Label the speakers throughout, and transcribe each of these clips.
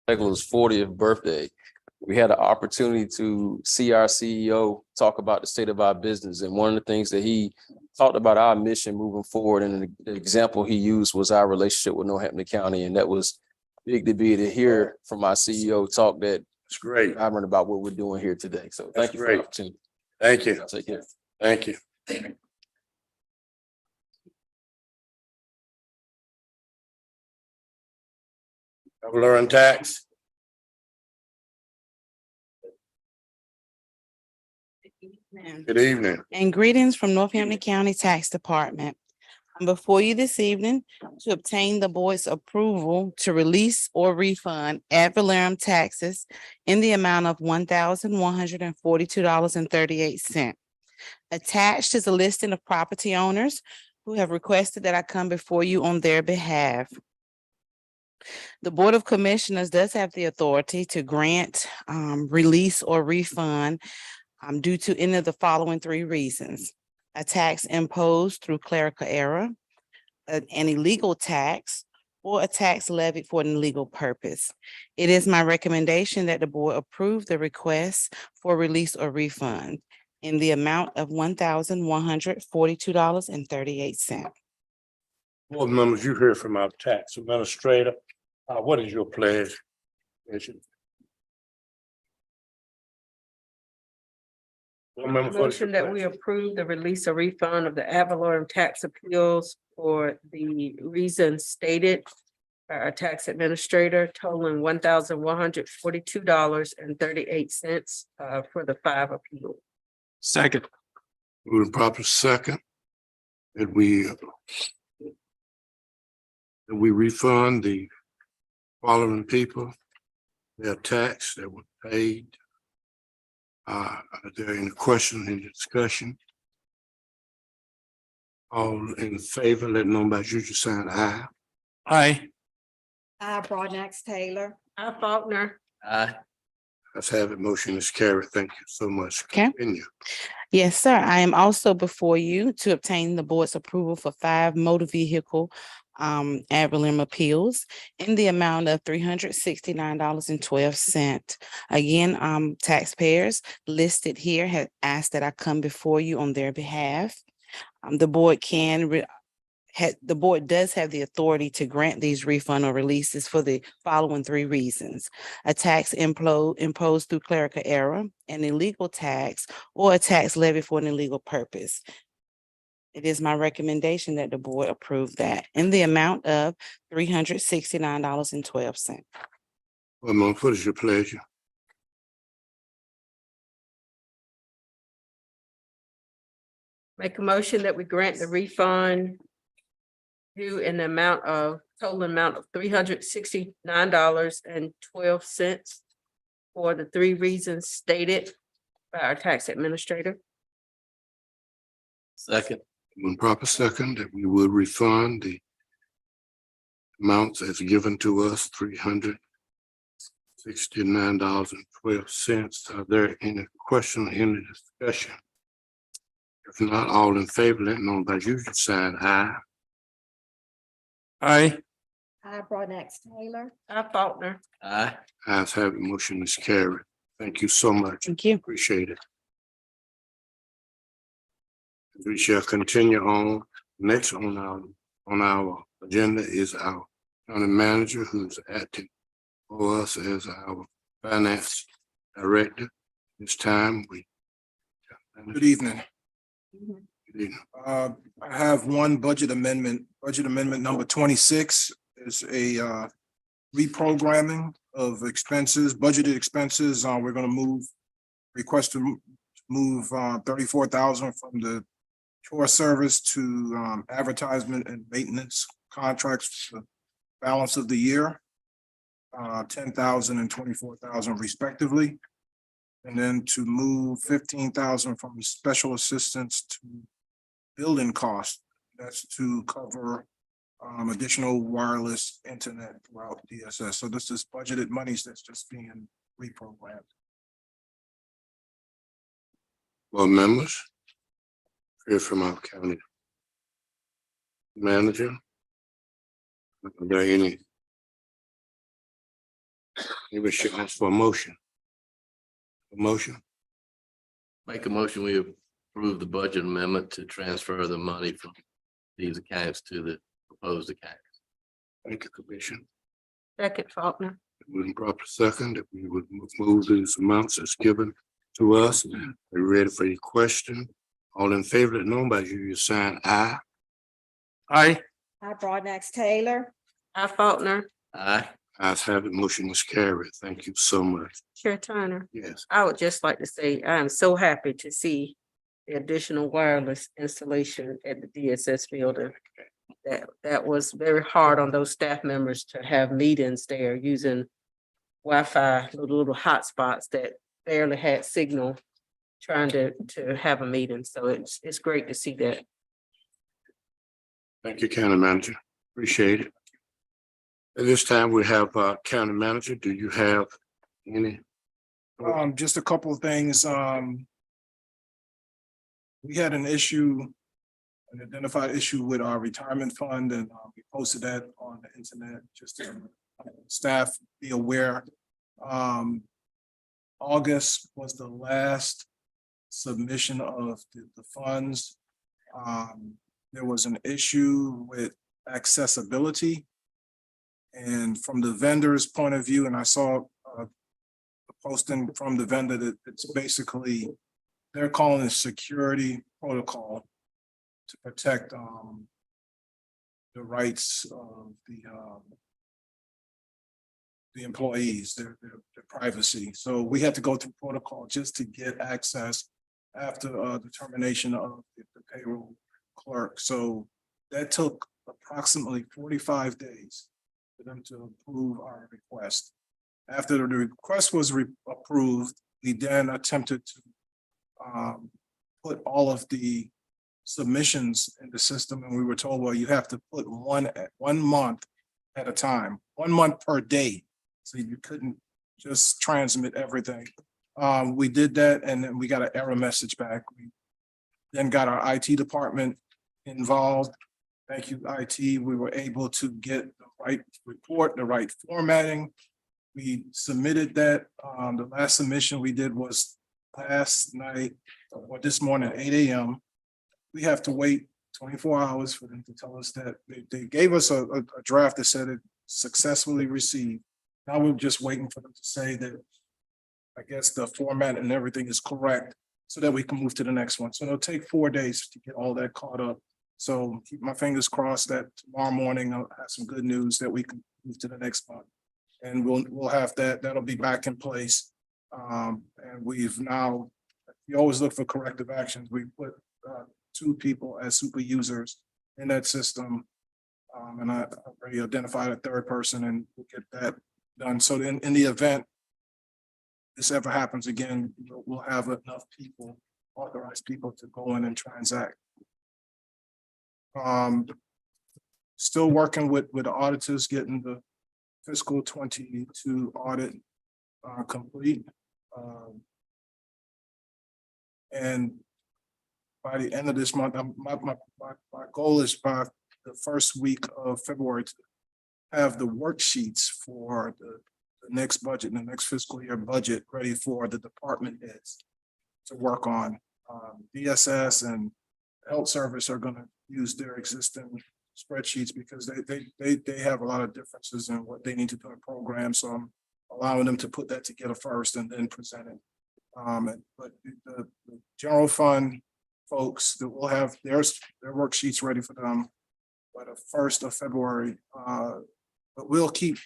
Speaker 1: Tegler's 40th birthday. We had an opportunity to see our CEO talk about the state of our business. And one of the things that he talked about our mission moving forward, and the example he used was our relationship with Northampton County. And that was big to be able to hear from our CEO talk that
Speaker 2: It's great.
Speaker 1: I learned about what we're doing here today. So thank you for the
Speaker 2: great.
Speaker 1: opportunity.
Speaker 2: Thank you.
Speaker 1: Take care.
Speaker 2: Thank you. Learn tax. Good evening.
Speaker 3: And greetings from Northampton County Tax Department. I'm before you this evening to obtain the board's approval to release or refund ad valorem taxes in the amount of $1,142.38. Attached is a listing of property owners who have requested that I come before you on their behalf. The Board of Commissioners does have the authority to grant, release or refund due to any of the following three reasons: a tax imposed through clerical error, an illegal tax, or a tax levied for an illegal purpose. It is my recommendation that the board approve the request for release or refund in the amount of $1,142.38.
Speaker 2: Board members, you heard from our tax administrator. What is your pledge?
Speaker 4: Motion that we approve the release or refund of the ad valorem tax appeals for the reasons stated by our tax administrator, totaling $1,142.38 for the 5 appeals.
Speaker 5: Second.
Speaker 2: Moving proper second. That we refund the following people their tax that were paid. Are there any questions in discussion? All in favor, let know by usual sign aye.
Speaker 5: Aye.
Speaker 6: Broadnax Taylor.
Speaker 4: Faulkner.
Speaker 5: Aye.
Speaker 2: Let's have it. Motion is carried. Thank you so much.
Speaker 3: Okay.
Speaker 2: Continue.
Speaker 3: Yes, sir. I am also before you to obtain the board's approval for 5 motor vehicle ad valorem appeals in the amount of $369.12. Again, taxpayers listed here have asked that I come before you on their behalf. The board the board does have the authority to grant these refund or releases for the following 3 reasons: a tax imposed through clerical error, an illegal tax, or a tax levied for an illegal purpose. It is my recommendation that the board approve that in the amount of $369.12.
Speaker 2: Well, Mom, what is your pleasure?
Speaker 4: Make a motion that we grant the refund due in the total amount of $369.12 for the 3 reasons stated by our tax administrator.
Speaker 5: Second.
Speaker 2: When proper second, that we will refund the amounts as given to us, $369.12. Are there any questions, any discussion? If not, all in favor, let know by usual sign aye.
Speaker 5: Aye.
Speaker 6: Broadnax Taylor.
Speaker 4: Faulkner.
Speaker 5: Aye.
Speaker 2: Ayes have it, motion is carried. Thank you so much.
Speaker 3: Thank you.
Speaker 2: Appreciate it. We shall continue on. Next on our agenda is our county manager, who's acting for us as our finance director. This time
Speaker 7: Good evening.
Speaker 2: Good evening.
Speaker 7: I have one budget amendment. Budget amendment number 26 is a reprogramming of expenses, budgeted expenses. We're going to request to move 34,000 from the chore service to advertisement and maintenance contracts for the balance of the year, 10,000 and 24,000 respectively. And then to move 15,000 from special assistance to building costs. That's to cover additional wireless internet throughout DSS. So this is budgeted monies that's just being reprogrammed.
Speaker 2: Board members, hear from our county manager. Are there any Maybe we should ask for a motion. A motion,
Speaker 8: Make a motion, we approve the budget amendment to transfer the money from these accounts to the proposed account.
Speaker 2: thank you, Commissioner.
Speaker 4: Second, Faulkner.
Speaker 2: Wouldn't proper second, if we would move these amounts as given to us. Are you ready for your question? All in favor, let know by your sign aye.
Speaker 5: Aye.
Speaker 6: I, Broadnax Taylor.
Speaker 4: I, Faulkner.
Speaker 8: Aye.
Speaker 2: Ayes have it, motion is carried. Thank you so much.
Speaker 4: Chair Turner.
Speaker 2: Yes,
Speaker 4: I would just like to say, I am so happy to see the additional wireless installation at the DSS building. That was very hard on those staff members to have meetings there using Wi-Fi, little hotspots that barely had signal, trying to have a meeting. So it's great to see that.
Speaker 2: thank you, County Manager. Appreciate it. At this time, we have County Manager. Do you have any?
Speaker 7: Just a couple of things. We had an identified issue with our retirement fund, and we posted that on the internet, just to staff be aware. August was the last submission of the funds. There was an issue with accessibility. And from the vendor's point of view, and I saw a posting from the vendor that it's basically, they're calling it security protocol to protect the rights of the employees, their privacy. So we had to go through protocol just to get access after the termination of the payroll clerk. So that took approximately 45 days for them to approve our request. After the request was approved, we then attempted to put all of the submissions in the system, and we were told, well, you have to put one month at a time, 1 month per day. So you couldn't just transmit everything. We did that, and then we got an error message back. We then got our IT department involved. Thank you, IT. We were able to get the right report, the right formatting. We submitted that. The last submission we did was last night or this morning, 8 a.m. We have to wait 24 hours for them to tell us that they gave us a draft that said it successfully received. Now we're just waiting for them to say that, I guess, the format and everything is correct so that we can move to the next one. So it'll take 4 days to get all that caught up. So keep my fingers crossed that tomorrow morning I'll have some good news that we can move to the next one. And we'll have that'll be back in place. And we've now, we always look for corrective actions. We put 2 people as super users in that system. And I already identified a 3rd person, and we'll get that done. So in the event this ever happens again, we'll have enough people, authorized people, to go in and transact. Still working with the auditors, getting the fiscal 22 audit complete. And by the end of this month, my goal is by the first week of February to have the worksheets for the next budget, the next fiscal year budget, ready for the department heads to work on. DSS and Health Service are going to use their existing spreadsheets because they have a lot of differences in what they need to do in programs. So I'm allowing them to put that together first and then present it. But the general fund folks that will have their worksheets ready for them by the 1st of February. But we'll keep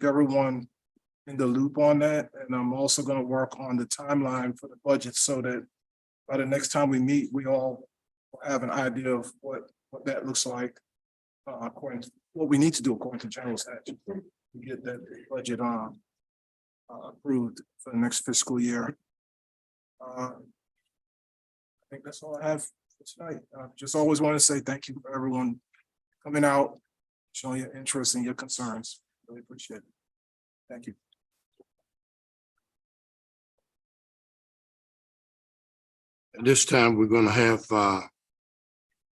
Speaker 7: everyone in the loop on that. And I'm also going to work on the timeline for the budget so that by the next time we meet, we all will have an idea of what that looks like according to what we need to do according to general statute to get that budget approved for the next fiscal year. I think that's all I have for tonight. Just always want to say thank you for everyone coming out, showing your interest and your concerns. Really appreciate it. Thank you.
Speaker 2: At this time, we're gonna have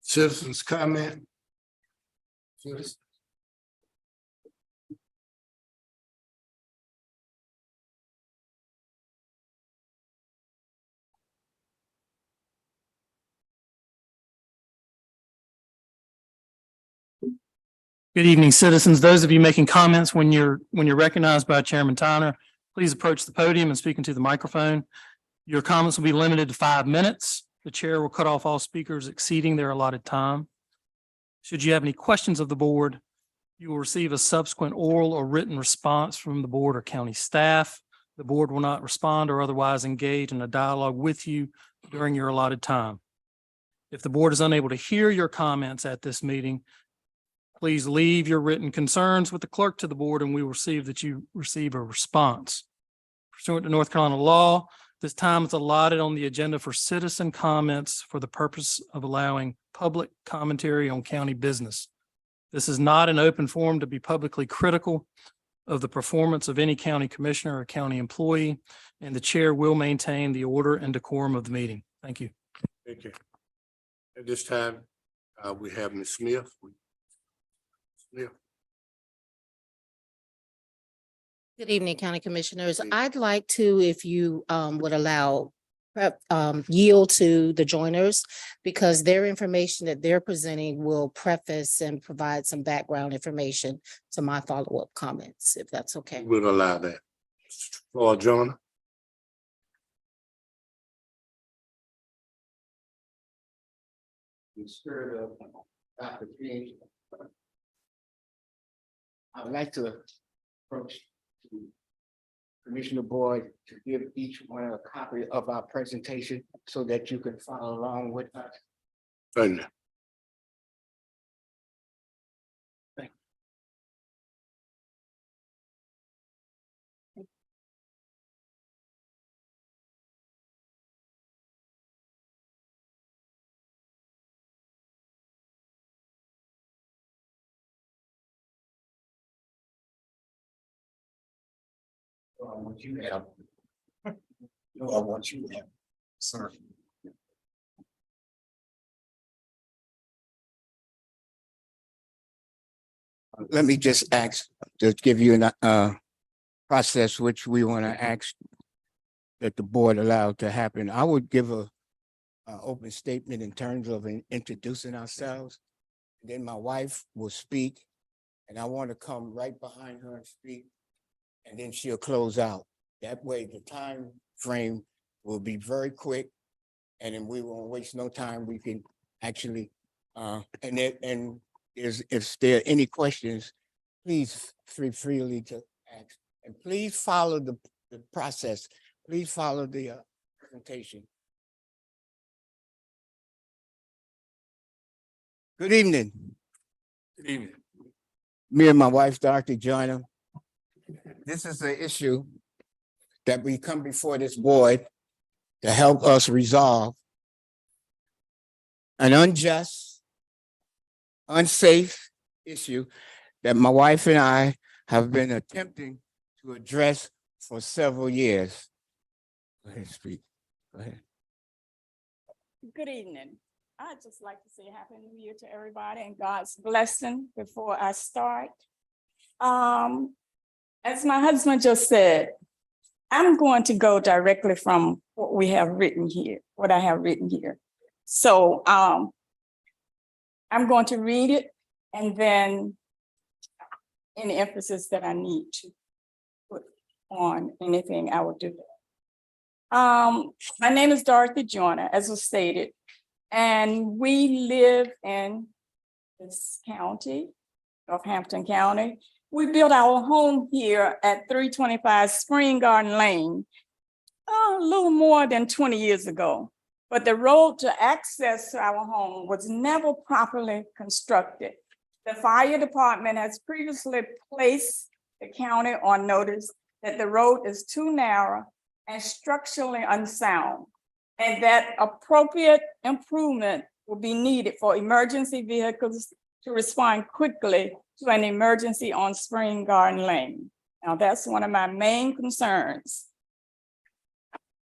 Speaker 2: citizens comment. Citizens.
Speaker 5: Good evening, citizens. Those of you making comments when you're recognized by Chairman Tyner, please approach the podium and speak into the microphone. Your comments will be limited to 5 minutes. The chair will cut off all speakers exceeding their allotted time. Should you have any questions of the board, you will receive a subsequent oral or written response from the board or county staff. The board will not respond or otherwise engage in a dialogue with you during your allotted time. If the board is unable to hear your comments at this meeting, please leave your written concerns with the clerk to the board and we will receive that you receive a response. Pursuant to North Carolina law, this time is allotted on the agenda for citizen comments for the purpose of allowing public commentary on county business. This is not an open forum to be publicly critical of the performance of any county commissioner or county employee, and the chair will maintain the order and decorum of the meeting. Thank you.
Speaker 2: Thank you. At this time, we have Ms. Smith. Smith.
Speaker 9: Good evening, County Commissioners.
Speaker 2: Evening.
Speaker 9: I'd like to, if you would allow, yield to the joiners because their information that they're presenting will preface and provide some background information to my follow-up comments, if that's okay.
Speaker 2: We'll allow that. Floor, John.
Speaker 10: In the spirit of Dr. King, I would like to approach to Commissioner Boyd to give each one a copy of our presentation so that you can follow along with us.
Speaker 2: Certainly.
Speaker 10: I want you to have. No, I want you to have. Sir. Let me just ask, just give you an process which we want to ask that the board allowed to happen. I would give a open statement in terms of introducing ourselves. Then my wife will speak and I want to come right behind her and speak. And then she'll close out. That way the time frame will be very quick. And then we won't waste no time. We can actually, and if there are any questions, please feel freely to ask. And please follow the process. Please follow the presentation. Good evening.
Speaker 5: Good evening.
Speaker 10: Me and my wife, Dr. Joyner. This is the issue that we come before this board to help us resolve an unjust, unsafe issue that my wife and I have been attempting to address for several years. Go ahead, speak. Go ahead.
Speaker 6: Good evening. I'd just like to say Happy New Year to everybody and God's blessing before I start. As my husband just said, I'm going to go directly from what we have written here, what I have written here. So I'm going to read it and then any emphasis that I need to put on anything, I will do that. My name is Dorothy Joyner, as was stated, and we live in this county, Northampton County. We built our home here at 325 Spring Garden Lane a little more than 20 years ago. But the road to access to our home was never properly constructed. The fire department has previously placed the county on notice that the road is too narrow and structurally unsound, and that appropriate improvement will be needed for emergency vehicles to respond quickly to an emergency on Spring Garden Lane. Now, that's one of my main concerns.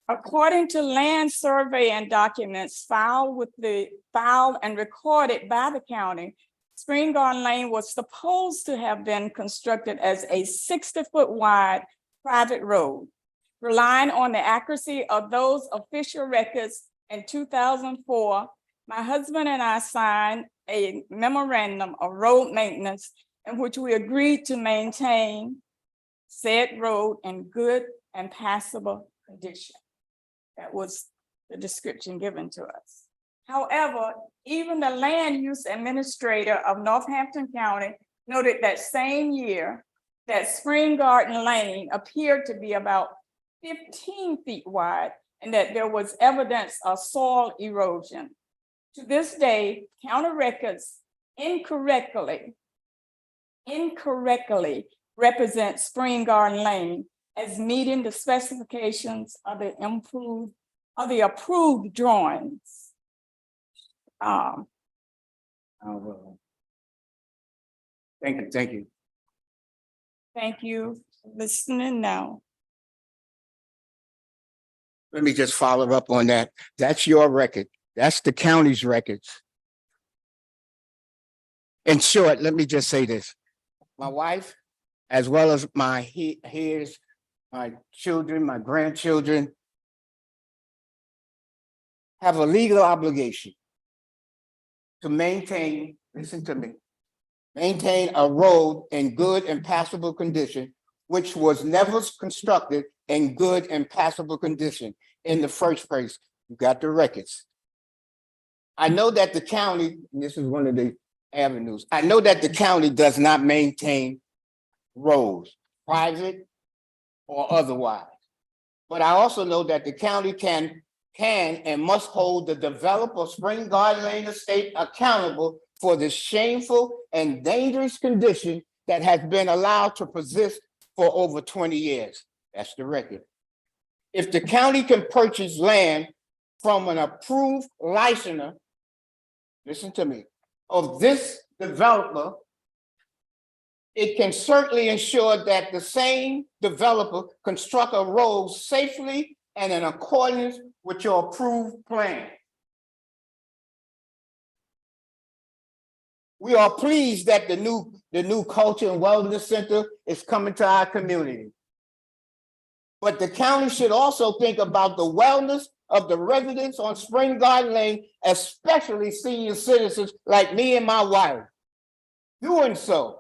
Speaker 6: According to land survey and documents filed and recorded by the county, Spring Garden Lane was supposed to have been constructed as a 60-foot wide private road. Relying on the accuracy of those official records in 2004, my husband and I signed a memorandum of road maintenance in which we agreed to maintain said road in good and passable condition. That was the description given to us. However, even the land use administrator of Northampton County noted that same year that Spring Garden Lane appeared to be about 15 feet wide and that there was evidence of soil erosion. To this day, county records incorrectly represent Spring Garden Lane as meeting the specifications of the approved drawings.
Speaker 10: Thank you.
Speaker 6: Thank you for listening now.
Speaker 10: Let me just follow up on that. That's your record. That's the county's records. In short, let me just say this. My wife, as well as my children, my grandchildren, have a legal obligation to maintain, listen to me, maintain a road in good and passable condition, which was never constructed in good and passable condition in the first place. You got the records. I know that the county, and this is one of the avenues, I know that the county does not maintain roads, private or otherwise. But I also know that the county can and must hold the developer of Spring Garden Lane Estate accountable for the shameful and dangerous condition that has been allowed to persist for over 20 years. That's the record. If the county can purchase land from an approved licensor, listen to me, of this developer, it can certainly ensure that the same developer construct a road safely and in accordance with your approved plan. We are pleased that the new Culture and Wellness Center is coming to our community. But the county should also think about the wellness of the residents on Spring Garden Lane, especially senior citizens like me and my wife. Doing so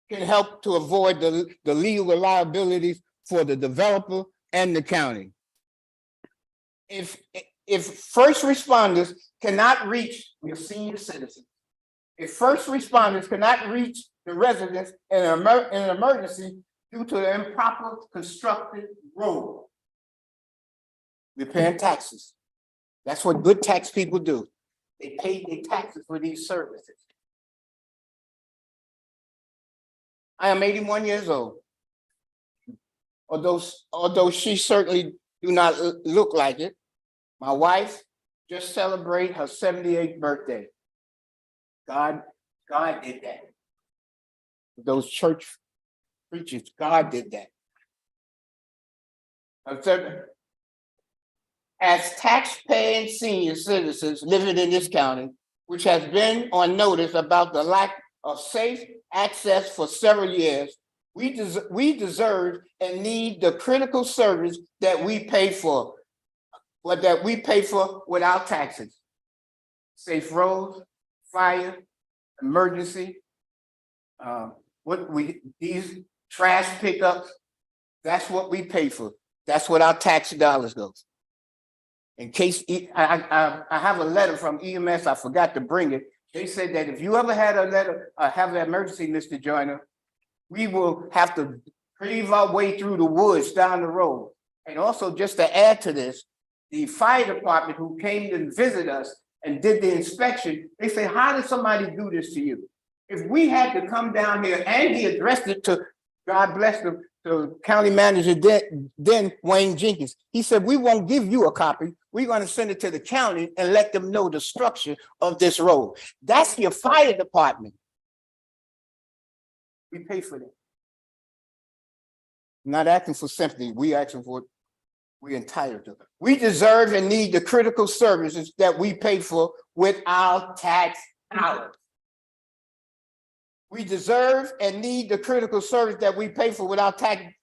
Speaker 10: can help to avoid the legal liabilities for the developer and the county. If first responders cannot reach your senior citizens, if first responders cannot reach the residents in an emergency due to the improper constructed road, we're paying taxes. That's what good tax people do. They pay their taxes for these services. I am 81 years old. Although she certainly do not look like it, my wife just celebrated her 78th birthday. God did that. Those church preachers, God did that. As tax-paying senior citizens living in this county, which has been on notice about the lack of safe access for several years, we deserve and need the critical service that we pay for, with our taxes. Safe roads, fire, emergency, these trash pickups, that's what we pay for. That's what our tax dollars goes. In case, I have a letter from EMS, I forgot to bring it. They said that if you ever had a letter, have an emergency, Mr. Joyner, we will have to cleave our way through the woods down the road. And also, just to add to this, the fire department who came to visit us and did the inspection, they said, how did somebody do this to you? If we had to come down here, and he addressed it to, God bless the county manager then Wayne Jenkins. He said, we won't give you a copy. We're going to send it to the county and let them know the structure of this road. That's your fire department. We pay for that. Not asking for sympathy. We asking for it. We're entitled to. We deserve and need the critical services that we pay for with our tax dollars. We deserve and need the critical service that we pay for with our tax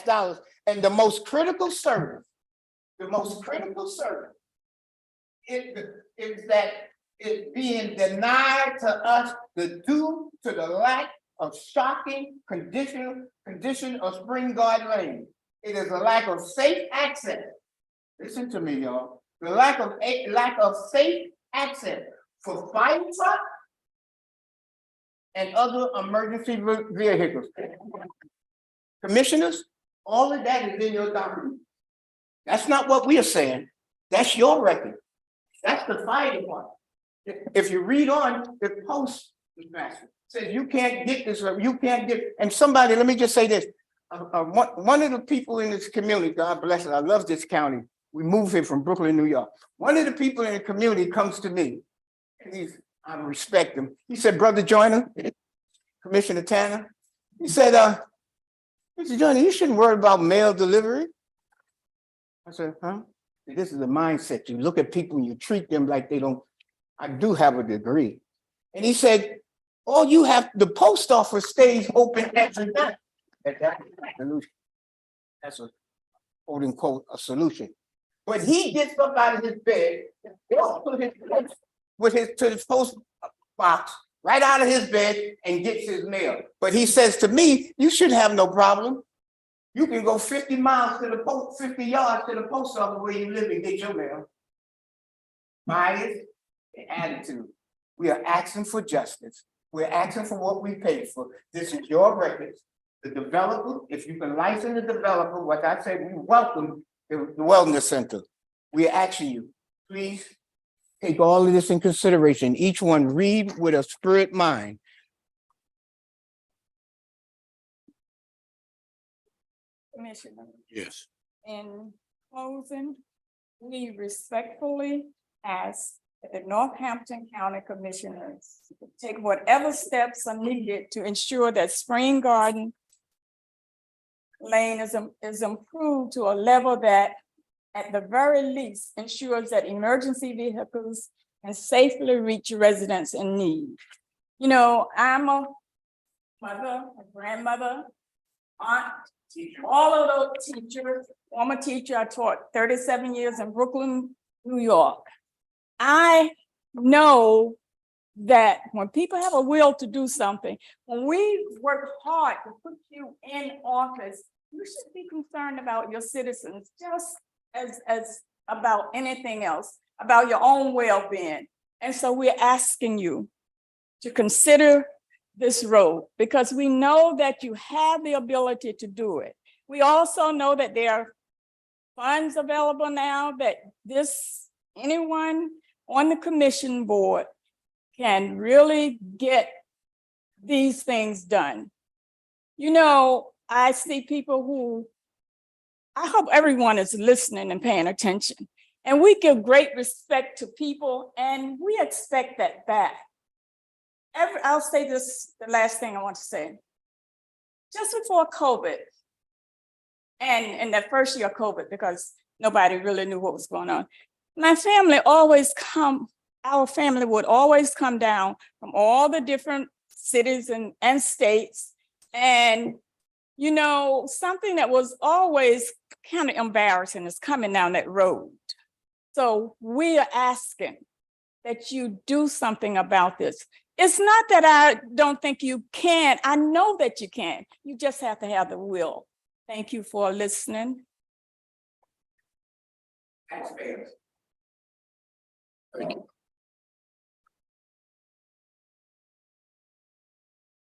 Speaker 10: dollars. And the most critical service is that it's being denied to us due to the lack of shocking condition of Spring Garden Lane. It is a lack of safe access. Listen to me, y'all. The lack of safe access for fire trucks and other emergency vehicles. Commissioners, all of that is in your document. That's not what we are saying. That's your record. That's the fire department. If you read on the post, says you can't get this, or you can't get, and somebody, let me just say this. One of the people in this community, God bless it, I love this county. We moved here from Brooklyn, New York. One of the people in the community comes to me. I respect him. He said, Brother Joyner, Commissioner Tanner, he said, Mr. Joyner, you shouldn't worry about mail delivery. I said, huh? This is a mindset. You look at people and you treat them like they don't. I do have a degree. And he said, all you have, the post office stays open every night. That's a solution. That's a quote unquote a solution. But he gets up out of his bed, walks to his post box, right out of his bed and gets his mail. But he says to me, you should have no problem. You can go 50 miles to the post, 50 yards to the post office where you live and get your mail. Bias and attitude. We are asking for justice. We're asking for what we paid for. This is your records. The developer, if you can license the developer, what I said, we welcome the wellness center. We're asking you, please take all of this in consideration. Each one read with a spirit mind.
Speaker 6: Commissioner,
Speaker 2: Yes.
Speaker 6: in closing, we respectfully ask that the Northampton County Commissioners take whatever steps are needed to ensure that Spring Garden Lane is improved to a level that at the very least ensures that emergency vehicles can safely reach residents in need. You know, I'm a mother, a grandmother, aunt, all of those teachers, former teacher. I taught 37 years in Brooklyn, New York. I know that when people have a will to do something, when we work hard to put you in office, you should be concerned about your citizens just as about anything else, about your own well-being. And so we're asking you to consider this road because we know that you have the ability to do it. We also know that there are funds available now that anyone on the commission board can really get these things done. You know, I see people who, I hope everyone is listening and paying attention. And we give great respect to people and we expect that back. I'll say this, the last thing I want to say. Just before COVID, and in that first year of COVID, because nobody really knew what was going on, our family would always come down from all the different cities and states. And, you know, something that was always kind of embarrassing is coming down that road. So we are asking that you do something about this. It's not that I don't think you can. I know that you can. You just have to have the will. Thank you for listening.
Speaker 10: Taxpayers.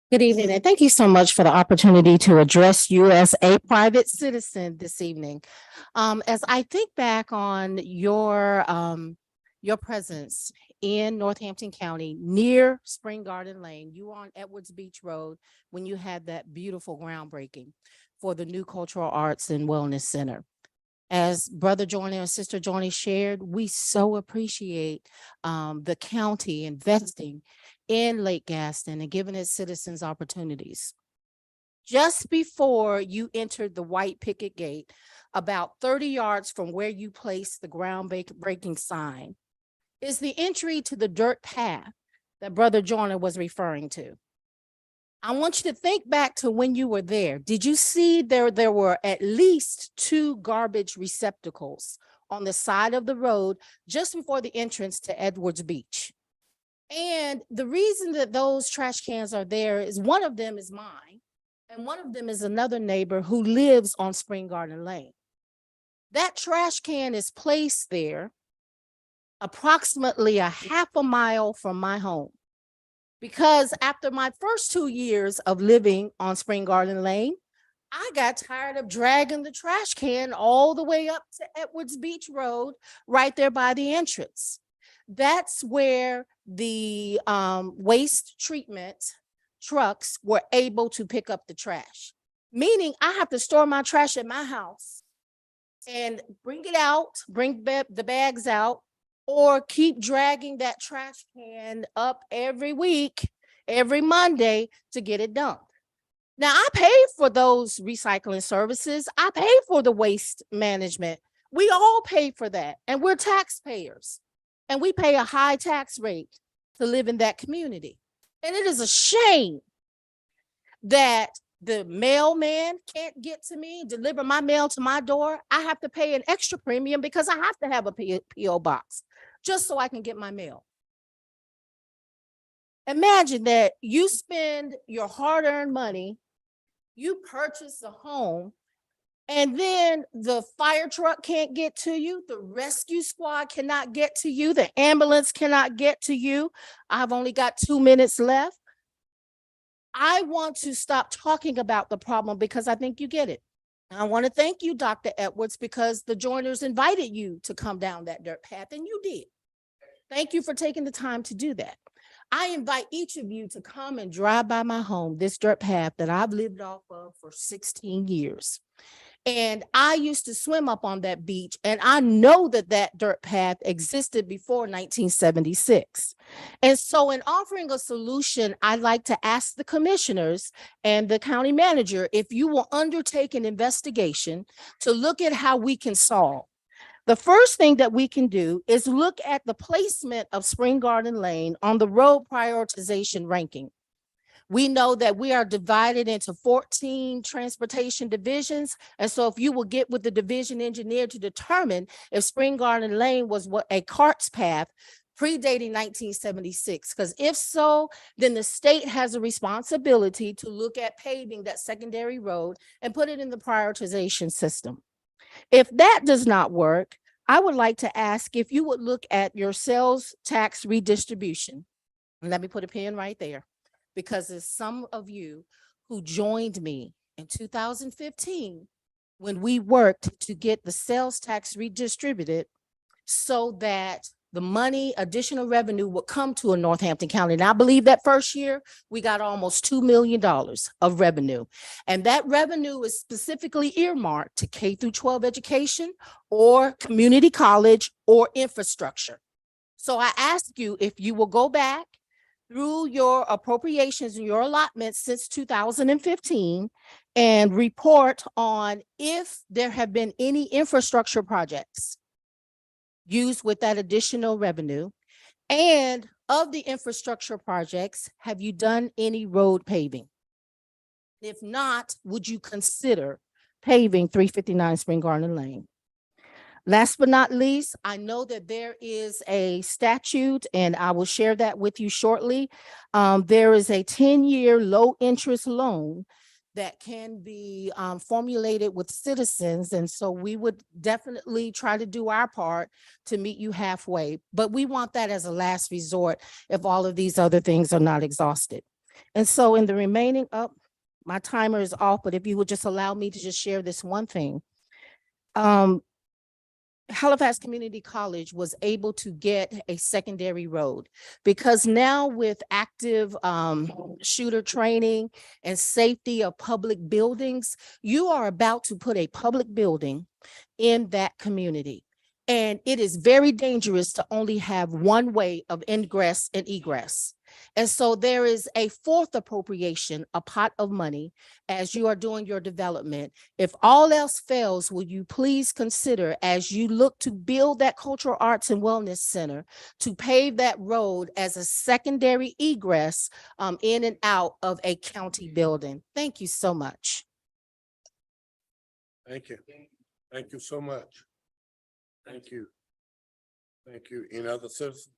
Speaker 9: Good evening, and thank you so much for the opportunity to address you as a private citizen this evening. As I think back on your presence in Northampton County near Spring Garden Lane, you were on Edwards Beach Road when you had that beautiful groundbreaking for the new Cultural Arts and Wellness Center. As Brother Joyner and Sister Johnny shared, we so appreciate the county investing in Lake Gaston and giving its citizens opportunities. Just before you entered the white picket gate, about 30 yards from where you placed the groundbreaking sign, is the entry to the dirt path that Brother Joyner was referring to. I want you to think back to when you were there. Did you see there were at least 2 garbage receptacles on the side of the road just before the entrance to Edwards Beach? And the reason that those trash cans are there is one of them is mine, and one of them is another neighbor who lives on Spring Garden Lane. That trash can is placed there approximately a half a mile from my home. Because after my first 2 years of living on Spring Garden Lane, I got tired of dragging the trash can all the way up to Edwards Beach Road, right there by the entrance. That's where the waste treatment trucks were able to pick up the trash. Meaning I have to store my trash at my house and bring it out, bring the bags out, or keep dragging that trash can up every week, every Monday to get it dumped. Now, I pay for those recycling services. I pay for the waste management. We all pay for that, and we're taxpayers. And we pay a high tax rate to live in that community. And it is a shame that the mailman can't get to me, deliver my mail to my door. I have to pay an extra premium because I have to have a PO box just so I can get my mail. Imagine that you spend your hard-earned money, you purchase a home, and then the fire truck can't get to you, the rescue squad cannot get to you, the ambulance cannot get to you. I've only got 2 minutes left. I want to stop talking about the problem because I think you get it. I want to thank you, Dr. Edwards, because the joiners invited you to come down that dirt path, and you did. Thank you for taking the time to do that. I invite each of you to come and drive by my home, this dirt path that I've lived off of for 16 years. And I used to swim up on that beach, and I know that that dirt path existed before 1976. And so in offering a solution, I'd like to ask the commissioners and the county manager if you will undertake an investigation to look at how we can solve. The first thing that we can do is look at the placement of Spring Garden Lane on the road prioritization ranking. We know that we are divided into 14 transportation divisions. And so if you will get with the division engineer to determine if Spring Garden Lane was what a cart's path predating 1976, because if so, then the state has a responsibility to look at paving that secondary road and put it in the prioritization system. If that does not work, I would like to ask if you would look at your sales tax redistribution. And let me put a pin right there, because there's some of you who joined me in 2015 when we worked to get the sales tax redistributed so that the money, additional revenue would come to a Northampton County. And I believe that first year, we got almost $2 million of revenue. And that revenue is specifically earmarked to K through 12 education or community college or infrastructure. So I ask you if you will go back through your appropriations and your allotments since 2015 and report on if there have been any infrastructure projects used with that additional revenue. And of the infrastructure projects, have you done any road paving? If not, would you consider paving 359 Spring Garden Lane? Last but not least, I know that there is a statute, and I will share that with you shortly. There is a 10-year low interest loan that can be formulated with citizens. And so we would definitely try to do our part to meet you halfway. But we want that as a last resort if all of these other things are not exhausted. And so in the remaining, my timer is off, but if you would just allow me to just share this one thing. Halifax Community College was able to get a secondary road because now with active shooter training and safety of public buildings, you are about to put a public building in that community. And it is very dangerous to only have one way of ingress and egress. And so there is a fourth appropriation, a pot of money, as you are doing your development. If all else fails, will you please consider, as you look to build that cultural arts and wellness center, to pave that road as a secondary egress in and out of a county building? Thank you so much.
Speaker 2: Thank you. Thank you so much. Thank you. Thank you. Any other citizens?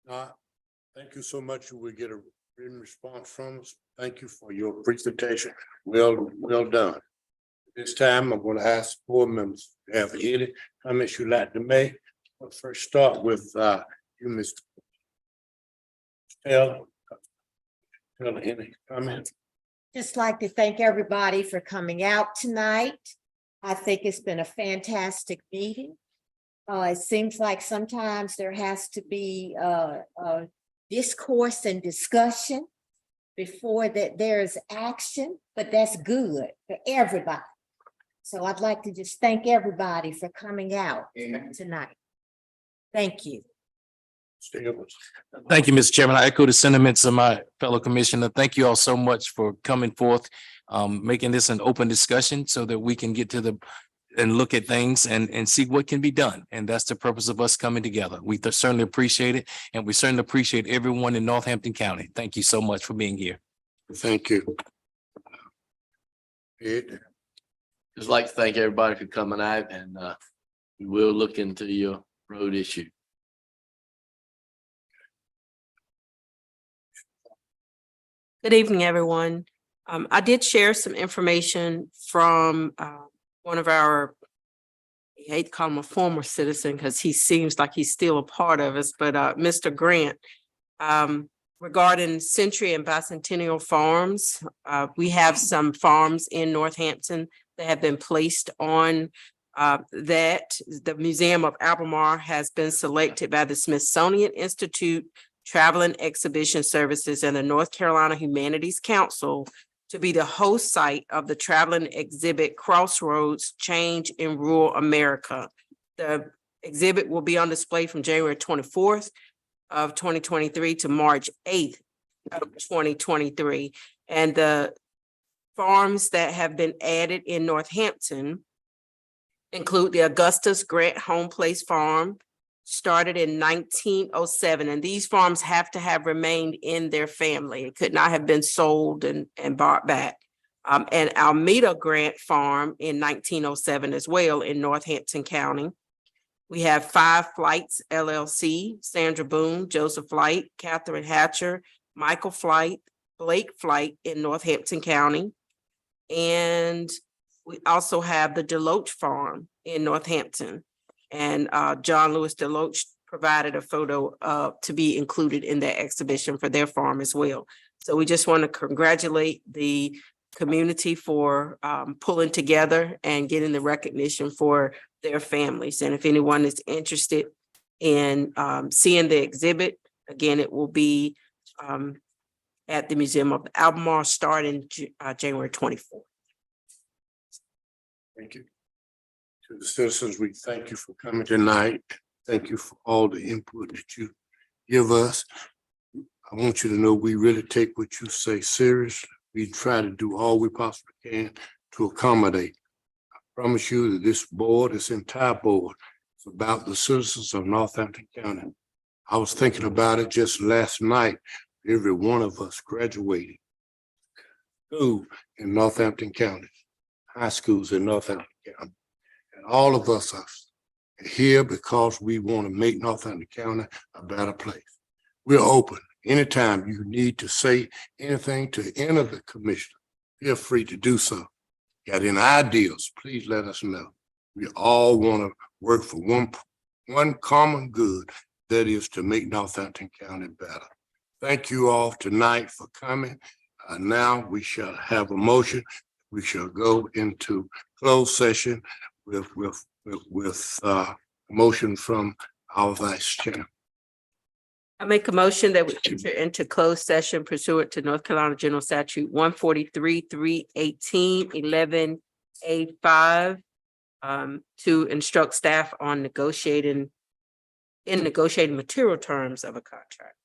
Speaker 2: Thank you so much. You will get a written response from us. Thank you for your presentation. Well done. This time, I'm going to ask board members, if you have any comments you'd like to make. I'll first start with you, Mr. Taylor. Taylor, any comments?
Speaker 11: Just like to thank everybody for coming out tonight. I think it's been a fantastic meeting. It seems like sometimes there has to be a discourse and discussion before that there's action, but that's good for everybody. So I'd like to just thank everybody for coming out tonight. Thank you.
Speaker 5: Thank you, Mr. Chairman. I echo the sentiments of my fellow commissioner. Thank you all so much for coming forth, making this an open discussion so that we can get to and look at things and see what can be done. And that's the purpose of us coming together. We certainly appreciate it. And we certainly appreciate everyone in Northampton County. Thank you so much for being here.
Speaker 2: Thank you. Ed?
Speaker 8: Just like to thank everybody for coming out, and we will look into your road issue.
Speaker 4: Good evening, everyone. I did share some information from one of our, I hate to call him a former citizen because he seems like he's still a part of us, but Mr. Grant, regarding Century and Bicentennial Farms. We have some farms in Northampton that have been placed on that. The Museum of Albemarle has been selected by the Smithsonian Institute Traveling Exhibition Services and the North Carolina Humanities Council to be the host site of the traveling exhibit Crossroads: Change in Rural America. The exhibit will be on display from January 24th of 2023 to March 8th of 2023. And the farms that have been added in Northampton include the Augustus Grant Home Place Farm, started in 1907, and these farms have to have remained in their family. It could not have been sold and bought back. And Almeida Grant Farm in 1907 as well in Northampton County. We have Five Flights LLC, Sandra Boone, Joseph Flight, Catherine Hatcher, Michael Flight, Blake Flight in Northampton County. And we also have the Deloach Farm in Northampton. And John Lewis Deloach provided a photo to be included in that exhibition for their farm as well. So we just want to congratulate the community for pulling together and getting the recognition for their families. And if anyone is interested in seeing the exhibit, again, it will be at the Museum of Albemarle starting January 24th.
Speaker 2: Thank you. To the citizens, we thank you for coming tonight. Thank you for all the input that you give us. I want you to know we really take what you say seriously. We try to do all we possibly can to accommodate. I promise you that this board, this entire board, is about the citizens of Northampton County. I was thinking about it just last night. Every one of us graduated school in Northampton County, high schools in Northampton County. And all of us are here because we want to make Northampton County a better place. We're open. Anytime you need to say anything to any of the commissioners, feel free to do so. Got any ideas, please let us know. We all want to work for one common good, that is to make Northampton County better. Thank you all tonight for coming. Now we shall have a motion. We shall go into closed session with motion from our vice chair.
Speaker 4: I make a motion that we enter into closed session pursuant to North Carolina General Statute 143-318 11A5 to instruct staff on negotiating material terms of a contract.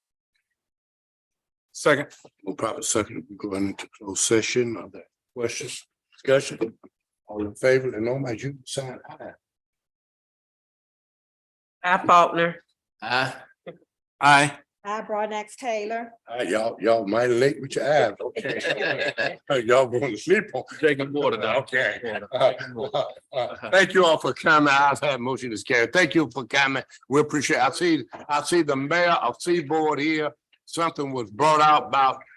Speaker 7: Second.
Speaker 2: We'll probably second, we go into closed session. Are there questions, discussion? All in favor, and no, as you sign aye.
Speaker 4: Faulkner.
Speaker 8: Aye.
Speaker 5: Aye.
Speaker 11: I, Broadnax Taylor.
Speaker 2: Y'all mighty late with your abs. Okay. Y'all going to sleep on.
Speaker 8: Taking water now.
Speaker 2: Okay. Thank you all for coming. I've had motion is carried. Thank you for coming. We appreciate it. I see the mayor of Seaboard here. Something was brought out about